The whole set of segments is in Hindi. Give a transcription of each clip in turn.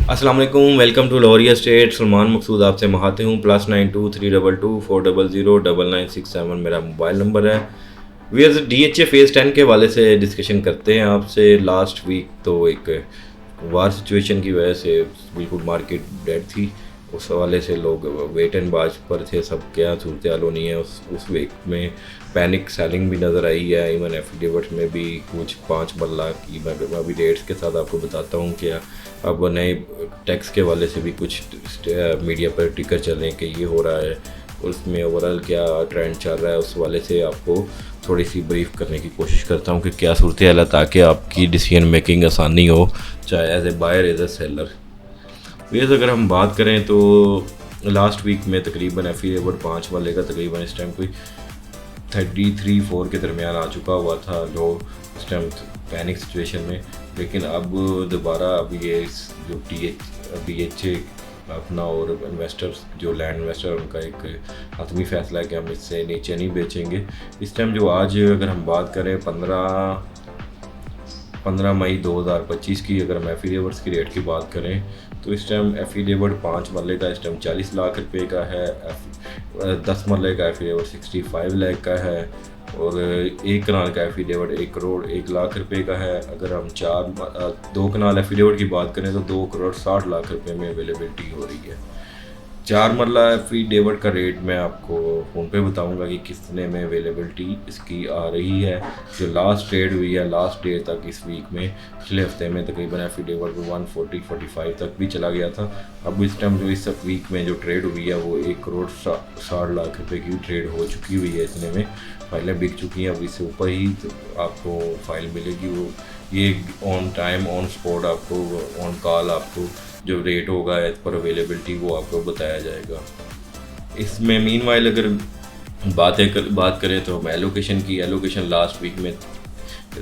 अस्सलाम वालेकुम, welcome to Lahori estate. Salman Maqsood आपसे महाते हूँ। +92 322 400 9967 मेरा मोबाइल नंबर है। वीएस DHA फेज़ 10 के हवाले से डिस्कशन करते हैं आपसे। लास्ट वीक तो एक वार सिचुएशन की वजह से बिल्कुल मार्केट डेड थी। उस हवाले से लोग वेट एंड वॉच पर थे, सब क्या सूरत हाल होनी है। उस वीक में पैनिक सेलिंग भी नज़र आई है। इवन एफिडेविट में भी कुछ 5 मरला की मैं अभी रेट्स के साथ आपको बताता हूँ। क्या अब नए टैक्स के वाले से भी कुछ मीडिया पर टिकर चलें कि ये हो रहा है, उसमें ओवरऑल क्या ट्रेंड चल रहा है, उस वाले से आपको थोड़ी सी ब्रीफ करने की कोशिश करता हूँ कि क्या सूरत हाल है, ताकि आपकी डिसीजन मेकिंग आसानी हो, चाहे as a buyer as a seller. वेज अगर हम बात करें तो लास्ट वीक में तकरीबन एफिडेविट 5 वाले का तकरीबन इस टाइम कोई 33-4 के दरमियान आ चुका हुआ था लो इस टाइम पैनिक सिचुएशन में। लेकिन अब दोबारा अब ये जो DHA अपना और इन्वेस्टर्स जो लैंड इन्वेस्टर उनका एक हतमी फैसला है कि हम इससे नीचे नहीं बेचेंगे। इस टाइम जो आज अगर हम बात करें 15 मई 2025 की, अगर हम एफिडेविट्स की रेट की बात करें तो इस टाइम एफिडेविट 5 मरले का इस टाइम 40 लाख रुपए का है। 10 मरले का एफिडेविट 65 लाख का है और 1 कनाल का एफिडेविट 1 करोड़ 1 लाख रुपए का है। अगर हम 2 कनाल एफिडेविट की बात करें तो 2 करोड़ 60 लाख रुपए में अवेलेबिलिटी हो रही है। 4 मरला एफिडेविट का रेट मैं आपको फ़ोन पे बताऊंगा कि कितने में अवेलेबिलिटी इसकी आ रही है। जो लास्ट ट्रेड हुई है लास्ट डे तक इस वीक में, पिछले हफ्ते में तकरीबन एफिडेविट 140-45 तक भी चला गया था। अब इस टाइम जो इस वीक में जो ट्रेड हुई है वो 1 करोड़ 60 लाख रुपए की ट्रेड हो चुकी हुई है। इतने में फाइलें बिक चुकी हैं। अब इससे ऊपर ही आपको फाइल मिलेगी। वो ये ऑन टाइम ऑन स्पॉट आपको ऑन कॉल आपको जो रेट होगा एज पर अवेलेबिलिटी वो आपको बताया जाएगा। इसमें मीनवाइल अगर बात करें तो हम एलोकेशन लास्ट वीक में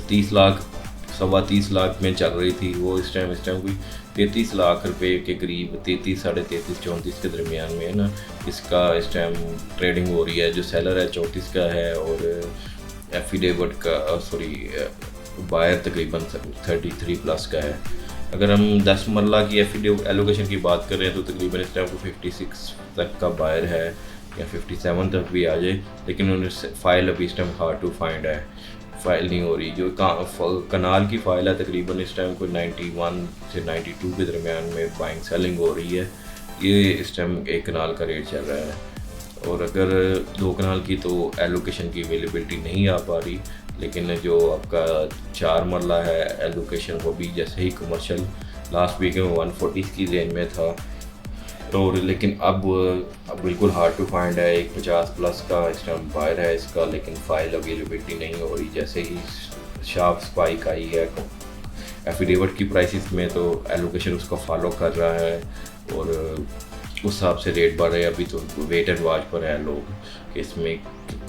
30 लाख 30.25 लाख में चल रही थी। वो इस टाइम कोई 33 लाख रुपए के करीब 33 साढ़े 34 के दरमियान में है ना, इसका इस टाइम ट्रेडिंग हो रही है। जो सेलर है 34 का है और एफिडेविट का बायर तकरीबन 33 प्लस का है। अगर हम 10 मरला की एलोकेशन की बात करें तो तकरीबन इस टाइम को 56 तक का बायर है या 57 तक भी आ जाए, लेकिन उन्हें फ़ाइल अभी इस टाइम हार्ड टू फाइंड है, फ़ाइल नहीं हो रही। जो कनाल की फ़ाइल है तकरीबन इस टाइम को 91 से 92 के दरमियान में बाइंग सेलिंग हो रही है। ये इस टाइम 1 कनाल का रेट चल रहा है। और अगर 2 कनाल की तो एलोकेशन की अवेलेबिलिटी नहीं आ पा रही, लेकिन जो आपका 4 मरला है एलोकेशन वो भी जैसे ही कमर्शियल लास्ट वीक में 140 की रेंज में था। और लेकिन अब बिल्कुल हार्ड टू फाइंड है। एक 50 प्लस का इस टाइम बायर है इसका, लेकिन फ़ाइल अवेलेबिलिटी नहीं हो रही। जैसे ही शार्प स्पाइक आई है एफिडेविट की प्राइसेस में तो एलोकेशन उसको फॉलो कर रहा है और उस हिसाब से रेट बढ़ रहे हैं। अभी तो वेट एंड वॉच पर है लोग कि इसमें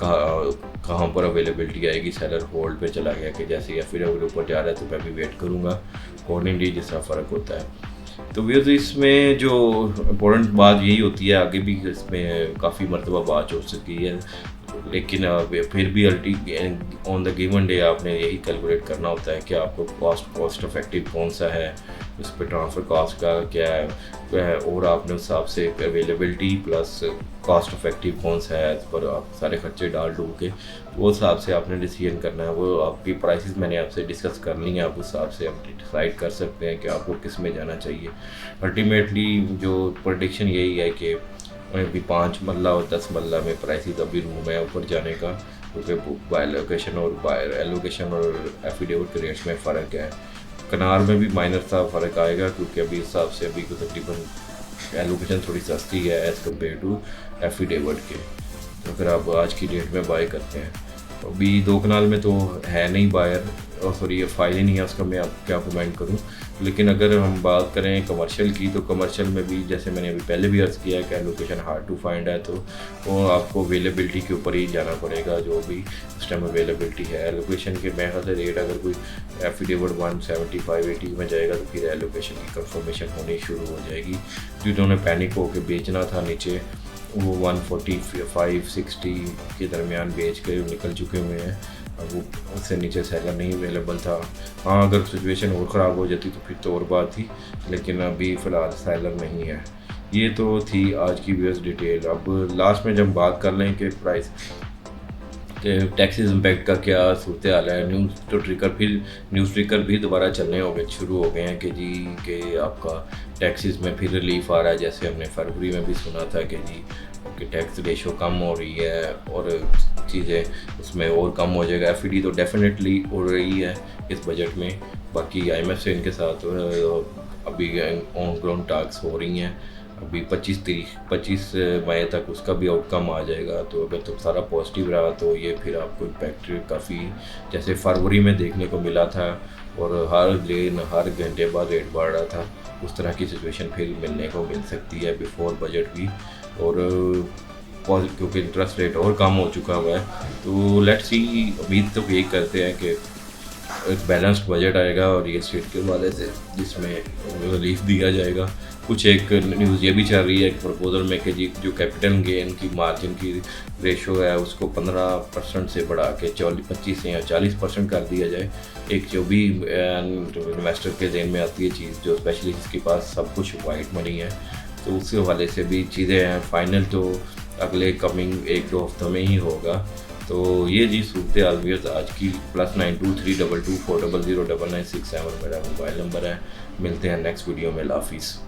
कहाँ पर अवेलेबिलिटी आएगी। सेलर होल्ड पे चला गया कि जैसे एफिडेविट ऊपर जा रहा है तो मैं भी वेट करूँगा अकॉर्डिंगली जिस तरह फ़र्क होता है। तो व्यूअर्स इसमें जो इम्पोर्टेंट बात यही होती है, आगे भी इसमें काफ़ी मरतबा बात हो सकी है, लेकिन फिर भी ऑन द गिवन डे आपने यही कैलकुलेट करना होता है कि आपको कॉस्ट इफेक्टिव कौन सा है, उस पर ट्रांसफ़र कॉस्ट का क्या है और आपने उस हिसाब से अवेलेबिलिटी प्लस कॉस्ट इफेक्टिव कौन सा है, इस पर आप सारे खर्चे डाल डूल के वो हिसाब से आपने डिसीजन करना है। वो आपकी प्राइसेस मैंने आपसे डिस्कस कर ली हैं, आप उस हिसाब से आप डिसाइड कर सकते हैं कि आपको किस में जाना चाहिए। अल्टीमेटली जो प्रेडिक्शन यही है कि अभी 5 मरला और 10 मरला में प्राइसेस अभी रूम है ऊपर जाने का, क्योंकि एलोकेशन और एफिडेविट के रेट्स में फ़र्क है। कनार में भी माइनर सा फ़र्क आएगा क्योंकि अभी हिसाब से अभी तो तकरीबन एलोकेशन थोड़ी सस्ती है एज़ कम्पेयर टू एफिडेविट के। तो अगर आप आज की डेट में बाय करते हैं, अभी 2 कनाल में तो है नहीं बायर और ये फाइल ही नहीं है उसका, मैं आप क्या कमेंट करूं। लेकिन अगर हम बात करें कमर्शियल की तो कमर्शियल में भी जैसे मैंने अभी पहले भी अर्ज़ किया है कि एलोकेशन हार्ड टू फाइंड है, तो वो आपको अवेलेबिलिटी के ऊपर ही जाना पड़ेगा जो भी उस टाइम अवेलेबिलिटी है। एलोकेशन के मेरे ख्याल से रेट अगर कोई एफिडेविट 175-80 में जाएगा तो फिर एलोकेशन की कंफर्मेशन होनी शुरू हो जाएगी। जिन्होंने पैनिक होकर बेचना था नीचे वो 145-60 के दरमियान बेच के निकल चुके हुए हैं। अब वो उससे नीचे सेलर नहीं अवेलेबल था। हाँ, अगर सिचुएशन और ख़राब हो जाती तो फिर तो और बात थी, लेकिन अभी फ़िलहाल सेलर नहीं है। ये तो थी आज की व्यूअर्स डिटेल। अब लास्ट में जब बात कर लें कि प्राइस के टैक्सेस इम्पैक्ट का क्या सूरत हाल है, न्यूज़ ट्रिकर भी दोबारा चलने हो गए शुरू हो गए हैं कि जी कि आपका टैक्सेस में फिर रिलीफ आ रहा है। जैसे हमने फरवरी में भी सुना था कि जी कि टैक्स रेशो कम हो रही है और चीज़ें उसमें और कम हो जाएगा। एफईडी तो डेफिनेटली हो रही है इस बजट में। बाकी आईएमएफ से इनके साथ अभी ऑन ग्राउंड टॉक्स हो रही हैं। अभी 25 मई तक उसका भी आउटकम आ जाएगा। तो अगर तो सारा पॉजिटिव रहा तो ये फिर आपको इम्पैक्ट काफ़ी जैसे फरवरी में देखने को मिला था और हर दिन हर घंटे बाद रेट बढ़ रहा था, उस तरह की सिचुएशन फिर मिलने को मिल सकती है बिफोर बजट भी। और क्योंकि इंटरेस्ट रेट और कम हो चुका हुआ है, तो लेट्स सी, उम्मीद तो यही करते हैं कि एक बैलेंस्ड बजट आएगा और रियल एस्टेट के हवाले से जिसमें रिलीफ दिया जाएगा। कुछ एक न्यूज़ ये भी चल रही है प्रपोजल में कि जी जो कैपिटल गेन की मार्जिन की रेशो है उसको 15% से बढ़ा के 25 से या 40% कर दिया जाए। एक जो भी इन्वेस्टर के जहन में आती है चीज़, जो स्पेशली जिसके पास सब कुछ वाइट मनी है, तो उसके हवाले से भी चीज़ें हैं। फाइनल तो अगले कमिंग 1-2 हफ्तों में ही होगा। तो ये जी सूरत हाल व्यूअर्स आज की। +923224000996 मेरा मोबाइल नंबर है। मिलते हैं नेक्स्ट वीडियो में। हाफिज़।